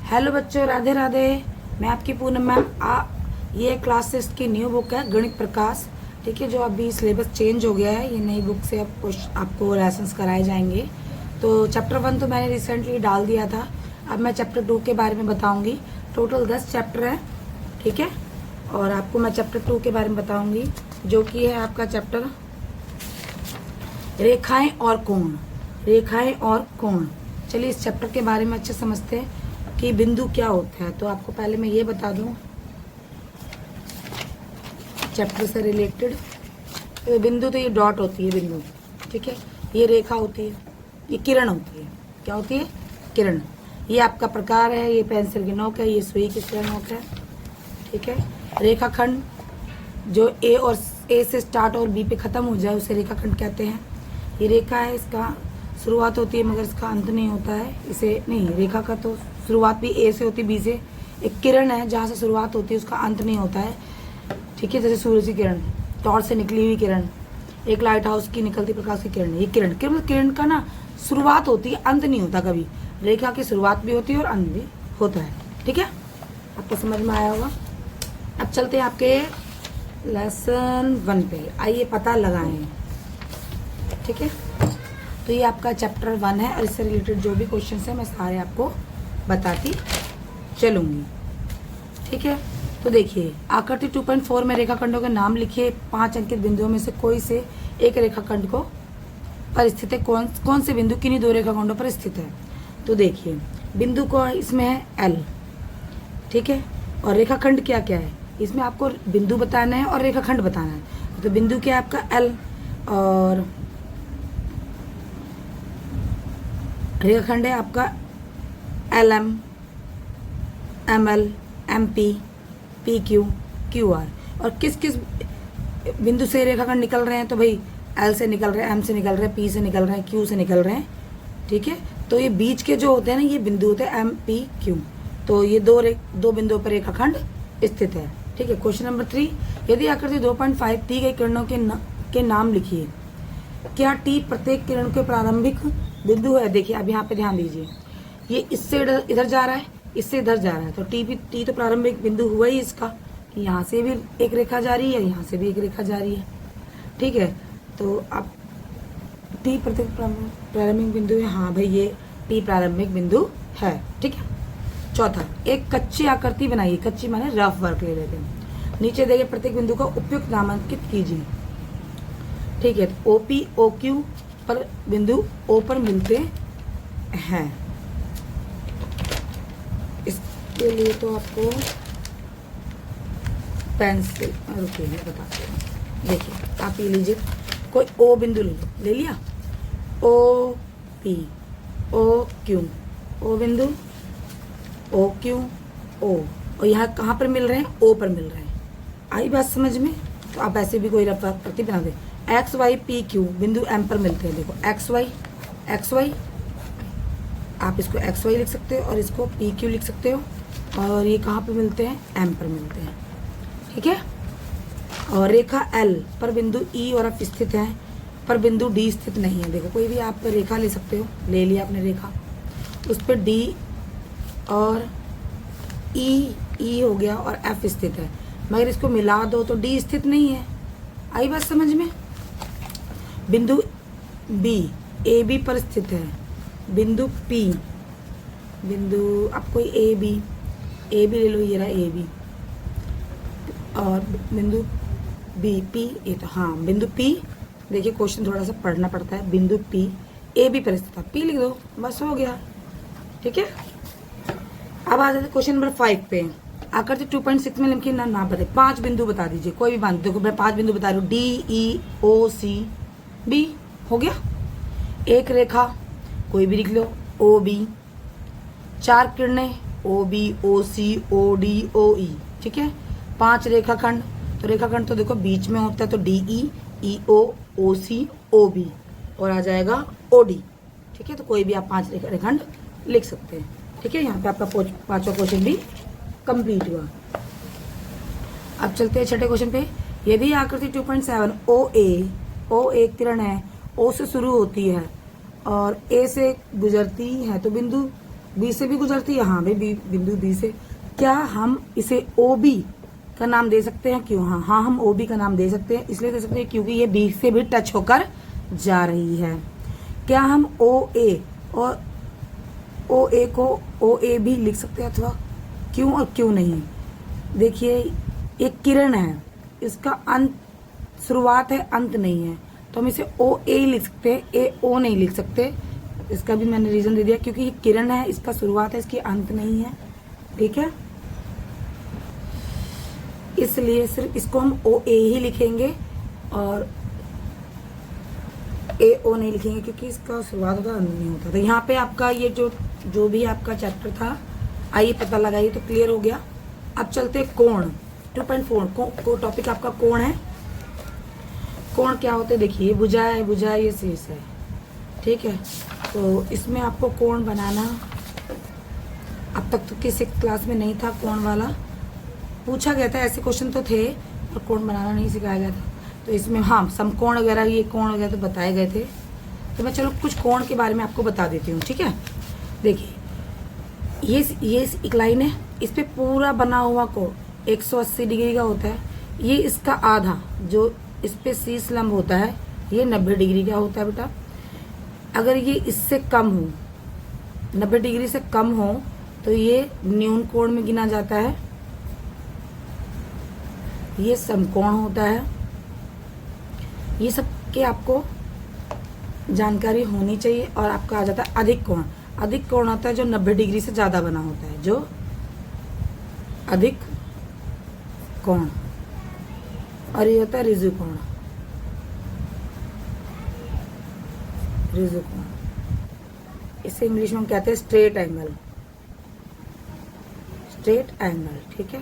Hello बच्चों, राधे राधे। मैं आपकी पूनम मैम। ये क्लास 6 की न्यू बुक है गणित प्रकाश। ठीक है, जो अभी सिलेबस चेंज हो गया है, ये नई बुक से आपको लेसन्स कराए जाएंगे। तो चैप्टर 1 तो मैंने रिसेंटली डाल दिया था। अब मैं चैप्टर 2 के बारे में बताऊंगी। टोटल 10 चैप्टर है। ठीक है, और आपको मैं चैप्टर 2 के बारे में बताऊंगी, जो कि है आपका चैप्टर रेखाएं और कोण। रेखाएं और कोण। चलिए इस चैप्टर के बारे में अच्छे समझते हैं कि बिंदु क्या होता है। तो आपको पहले मैं ये बता दूं चैप्टर से रिलेटेड। तो बिंदु, तो ये डॉट होती है बिंदु। ठीक है, ये रेखा होती है, ये किरण होती है। क्या होती है? किरण। ये आपका प्रकार है, ये पेंसिल की नोक है, ये सुई की नोक है। ठीक है, रेखाखंड जो ए से स्टार्ट और बी पे खत्म हो जाए उसे रेखाखंड कहते हैं। ये रेखा है, इसका शुरुआत होती है मगर इसका अंत नहीं होता है। इसे नहीं, रेखा का तो शुरुआत भी ए से होती है, बी से। एक किरण है जहाँ से शुरुआत होती है, उसका अंत नहीं होता है। ठीक है, जैसे सूरज की किरण, टॉर्च से निकली हुई किरण, एक लाइट हाउस की निकलती प्रकाश की किरण। ये किरण का ना शुरुआत होती है, अंत नहीं होता कभी। रेखा की शुरुआत भी होती है और अंत भी होता है। ठीक है, आपको समझ में आया होगा। अब चलते हैं आपके लेसन 1 पे। आइए पता लगाएं। ठीक है, तो ये आपका चैप्टर 1 है और इससे रिलेटेड जो भी क्वेश्चन है मैं सारे आपको बताती चलूंगी। ठीक है, तो देखिए आकृति 2.4 में रेखाखंडों के नाम लिखिए। 5 अंकित बिंदुओं में से कोई से एक रेखाखंड को पर स्थित है। कौन से बिंदु किन्हीं 2 रेखाखंडों पर स्थित है? तो देखिए बिंदु को इसमें है L। ठीक है, और रेखाखंड क्या क्या है? इसमें आपको बिंदु बताना है और रेखाखंड बताना है। तो बिंदु क्या है आपका L, और रेखाखंड है आपका LM, ML, MP, PQ, QR। और किस किस बिंदु से रेखाखंड निकल रहे हैं? तो भाई L से निकल रहे हैं, M से निकल रहे हैं, P से निकल रहे हैं, Q से निकल रहे हैं। ठीक है, तो ये बीच के जो होते हैं ना, ये बिंदु होते हैं M, P, Q। तो ये दो बिंदुओं पर रेखाखंड स्थित है। ठीक है, क्वेश्चन नंबर 3, यदि आकृति 2.5 दी गई किरणों के नाम लिखिए। क्या T प्रत्येक किरण के प्रारंभिक बिंदु है? देखिए अब यहाँ पे ध्यान दीजिए, ये इससे इधर जा रहा है, इससे इधर जा रहा है, तो टी तो प्रारंभिक बिंदु हुआ ही इसका। यहाँ से भी एक रेखा जा रही है, यहाँ से भी एक रेखा जा रही है। ठीक है, तो अब टी प्रत्येक प्रारंभिक बिंदु है। हाँ भाई, ये टी प्रारंभिक बिंदु है। ठीक है, चौथा, एक कच्ची आकृति बनाइए। कच्ची माने रफ वर्क ले लेते हैं। नीचे देखे प्रत्येक बिंदु को उपयुक्त नामांकित कीजिए। ठीक है, तो OP OQ पर बिंदु O पर मिलते हैं। इसके लिए तो आपको पेंसिल, रुकिए मैं बताती हूँ। देखिए आप ये लीजिए, कोई O बिंदु ले लिया, OP OQ, O बिंदु OQ O, और यहाँ कहाँ पर मिल रहे हैं? O पर मिल रहे हैं। आई बात समझ में? तो आप ऐसे भी कोई रफ आकृति बना दे। XY PQ बिंदु M पर मिलते हैं। देखो XY, आप इसको XY लिख सकते हो और इसको PQ लिख सकते हो। और ये कहाँ पे मिलते हैं? M पर मिलते हैं। ठीक है, और रेखा L पर बिंदु E और F स्थित है, पर बिंदु D स्थित नहीं है। देखो कोई भी आप रेखा ले सकते हो, ले लिया आपने रेखा, उस पर D और E हो गया और F स्थित है, मगर इसको मिला दो तो D स्थित नहीं है। आई बात समझ में? बिंदु B AB पर स्थित है। बिंदु P, बिंदु आप कोई AB ले लो, ये रहा AB, और बिंदु B P, ये तो हाँ बिंदु P। देखिए क्वेश्चन थोड़ा सा पढ़ना पड़ता है। बिंदु P AB पर स्थित है, P लिख दो, बस हो गया। ठीक है, अब आ जाते क्वेश्चन नंबर 5 पे। आकृति 2.6 में लिखिए नाम बताइए। 5 बिंदु बता दीजिए, कोई भी बांध। देखो मैं 5 बिंदु बता रही हूँ, D E O C B, हो गया। एक रेखा कोई भी लिख लो, OB। 4 किरणें, OB OC OD OE। ठीक है, 5 रेखाखंड, तो रेखाखंड तो देखो बीच में होता है, तो DE EO OC OB, और आ जाएगा OD। ठीक है, तो कोई भी आप 5 रेखाखंड लिख सकते हैं। ठीक है, यहाँ पे आपका 5वां क्वेश्चन भी कंप्लीट हुआ। अब चलते हैं छठे क्वेश्चन पे। यदि आकृति 2.7 O एक किरण है, O से शुरू होती है और A से गुजरती है, तो बिंदु बी से भी गुजरती है, हाँ भाई बी, बिंदु बी से। क्या हम इसे ओ बी का नाम दे सकते हैं? क्यों? हाँ हाँ, हम ओ बी का नाम दे सकते हैं। इसलिए दे सकते हैं क्योंकि ये बी से भी टच होकर जा रही है। क्या हम ओ ए और ओ ए को ओ ए भी लिख सकते हैं अथवा? क्यों और क्यों नहीं? देखिए, एक किरण है, इसका अंत शुरुआत है, अंत नहीं है, तो हम इसे ओ ए लिख सकते हैं, ए ओ नहीं लिख सकते। इसका भी मैंने रीजन दे दिया, क्योंकि ये किरण है, इसका शुरुआत है, इसकी अंत नहीं है। ठीक है, इसलिए सिर्फ इसको हम ओ ए ही लिखेंगे और ए ओ नहीं लिखेंगे, क्योंकि इसका शुरुआत होता है, अंत नहीं होता। तो यहाँ पे आपका ये जो भी आपका चैप्टर था, आइए पता लगाइए, तो क्लियर हो गया। अब चलते कोण 2.4 को टॉपिक आपका कोण है। कोण क्या होते हैं? देखिए, भुजा है, भुजा ये शीर्ष है। ठीक है, तो इसमें आपको कोण बनाना, अब तक तो किसी क्लास में नहीं था कोण वाला, पूछा गया था, ऐसे क्वेश्चन तो थे, और कोण बनाना नहीं सिखाया गया था। तो इसमें हाँ, समकोण वगैरह, ये कोण वगैरह तो बताए गए थे। तो मैं चलो कुछ कोण के बारे में आपको बता देती हूँ। ठीक है, देखिए, ये एक लाइन है, इस पे पूरा बना हुआ कोण 180 डिग्री का होता है। ये इसका आधा जो इस पे शीर्ष लंब होता है, ये 90 डिग्री का होता है बेटा। अगर ये इससे कम हो, 90 डिग्री से कम हो, तो ये न्यून कोण में गिना जाता है। ये समकोण होता है। ये सब के आपको जानकारी होनी चाहिए। और आपका आ जाता है अधिक कोण। अधिक कोण होता है जो 90 डिग्री से ज़्यादा बना होता है, जो अधिक कोण। और ये होता है ऋजु कोण। ऋजु कोण, इसे इंग्लिश में हम कहते हैं स्ट्रेट एंगल। स्ट्रेट एंगल, ठीक है।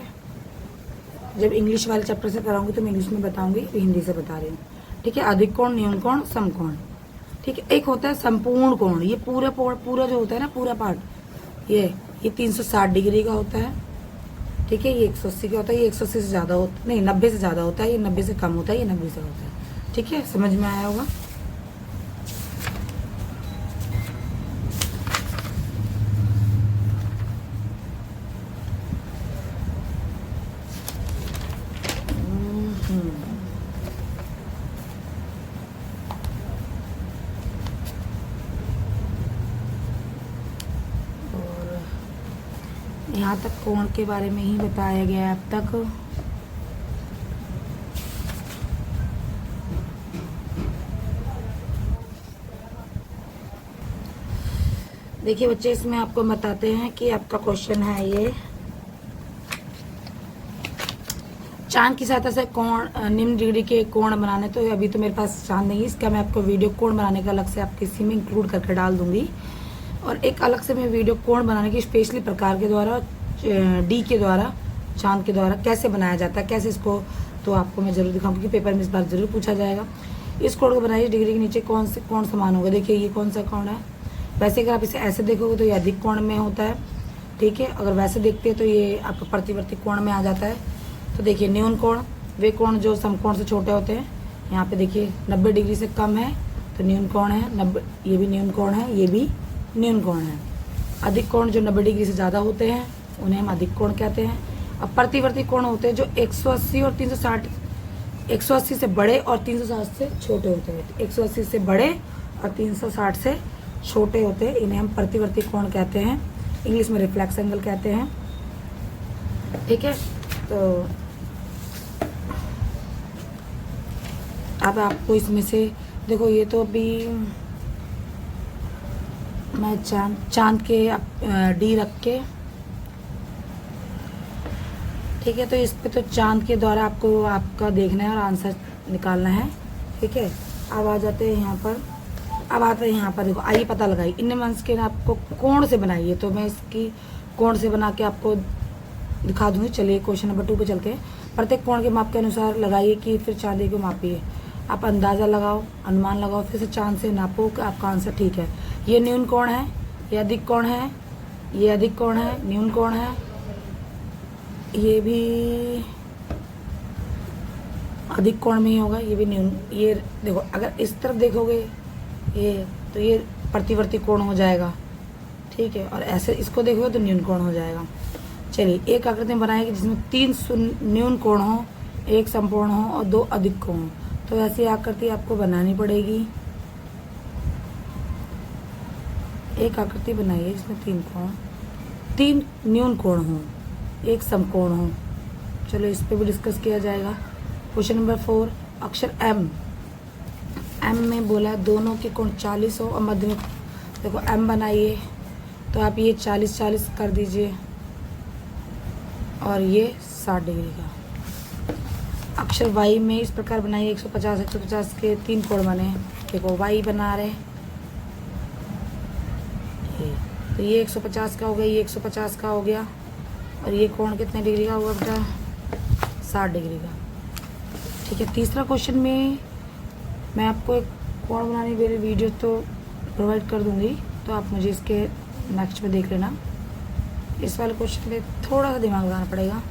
जब इंग्लिश वाले चैप्टर से कराऊंगी तो मैं इंग्लिश में बताऊंगी, हिंदी से बता रही हूँ। ठीक है, अधिक कोण, न्यून कोण, समकोण। ठीक है, एक होता है संपूर्ण कोण। ये पूरा जो होता है ना, पूरा पार्ट, ये 360 डिग्री का होता है। ठीक है, ये 180 का होता है। ये 180 से ज़्यादा होता नहीं, 90 से ज़्यादा होता है। ये 90 से कम होता है, ये 90 से होता है। ठीक है, समझ में आया होगा। यहाँ तक कोण के बारे में ही बताया गया है अब तक। देखिए बच्चे, इसमें आपको बताते हैं कि आपका क्वेश्चन है ये, चांद की सहायता से कोण, निम्न डिग्री के कोण बनाने। तो अभी तो मेरे पास चांद नहीं है, इसका मैं आपको वीडियो कोण बनाने का अलग से आपके इसी में इंक्लूड करके डाल दूंगी। और एक अलग से मैं वीडियो कोण बनाने की स्पेशली प्रकार के द्वारा, डी के द्वारा, चांद के द्वारा कैसे बनाया जाता है, कैसे इसको, तो आपको मैं जरूर दिखाऊंगी कि पेपर में इस बार जरूर पूछा जाएगा। इस कोण को बनाइए, डिग्री के नीचे कौन से कोण समान होगा। देखिए, ये कौन सा कोण है। वैसे अगर आप इसे ऐसे देखोगे तो ये अधिक कोण में होता है। ठीक है, अगर वैसे देखते हैं तो ये आपका प्रतिवर्ती कोण में आ जाता है। तो देखिए, न्यून कोण, वे कोण जो समकोण से छोटे होते हैं। यहाँ पे देखिए 90 डिग्री से कम है तो न्यून कोण है। 90, ये भी न्यून कोण है, ये भी न्यून कोण है। अधिक कोण जो 90 डिग्री से ज़्यादा होते हैं उन्हें हम अधिक कोण कहते हैं। अब प्रतिवर्ती कोण होते हैं जो 180 और 360, 180 से बड़े और 360 से छोटे होते हैं। 180 से बड़े और 360 से छोटे होते हैं, इन्हें हम प्रतिवर्ती कोण कहते हैं। इंग्लिश में रिफ्लेक्स एंगल कहते हैं। ठीक है, तो अब आपको इसमें से देखो, ये तो अभी मैं चांद के डी रख के, ठीक है, तो इस पे तो चांद के द्वारा आपको आपका देखना है और आंसर निकालना है। ठीक है, अब आ जाते हैं यहाँ पर। अब आते हैं यहाँ पर, देखो, आइए पता लगाइए। इन मंस के आपको कोण से बनाइए, तो मैं इसकी कोण से बना के आपको दिखा दूँगी। चलिए क्वेश्चन नंबर 2 पे चलते हैं। प्रत्येक कोण के माप के अनुसार लगाइए कि फिर चांदी को मापिए। आप अंदाज़ा लगाओ, अनुमान लगाओ, फिर से चांद से नापो कि आपका आंसर ठीक है। ये न्यून कोण है, ये अधिक कोण है, ये अधिक कोण है, न्यून कोण है, ये भी अधिक कोण में ही होगा, ये भी न्यून। ये देखो, अगर इस तरफ देखोगे ये, तो ये प्रतिवर्ती कोण हो जाएगा। ठीक है, और ऐसे इसको देखोगे तो न्यून कोण हो जाएगा। चलिए, एक आकृति बनाएगी जिसमें 3 न्यून कोण हो, 1 समकोण हो और 2 अधिक कोण हो। तो ऐसी आकृति आपको बनानी पड़ेगी। एक आकृति बनाइए जिसमें 3 न्यून कोण हो, 1 समकोण हो। चलो, इस पे भी डिस्कस किया जाएगा। क्वेश्चन नंबर 4, अक्षर एम में बोला दोनों के कोण 40 हो और मध्य में, देखो एम बनाइए तो आप ये 40-40 कर दीजिए और ये 60 डिग्री का। अक्षर वाई में इस प्रकार बनाइए, 150 के 3 कोण बने। देखो वाई बना रहे, तो ये 150 का हो गया, ये 150 का हो गया और ये कोण कितने डिग्री का हुआ बेटा? 60 डिग्री का। ठीक है, तीसरा क्वेश्चन में मैं आपको एक कोण बनाने के लिए वीडियो तो प्रोवाइड कर दूंगी, तो आप मुझे इसके नेक्स्ट में देख लेना। इस वाले क्वेश्चन में थोड़ा सा दिमाग लगाना पड़ेगा।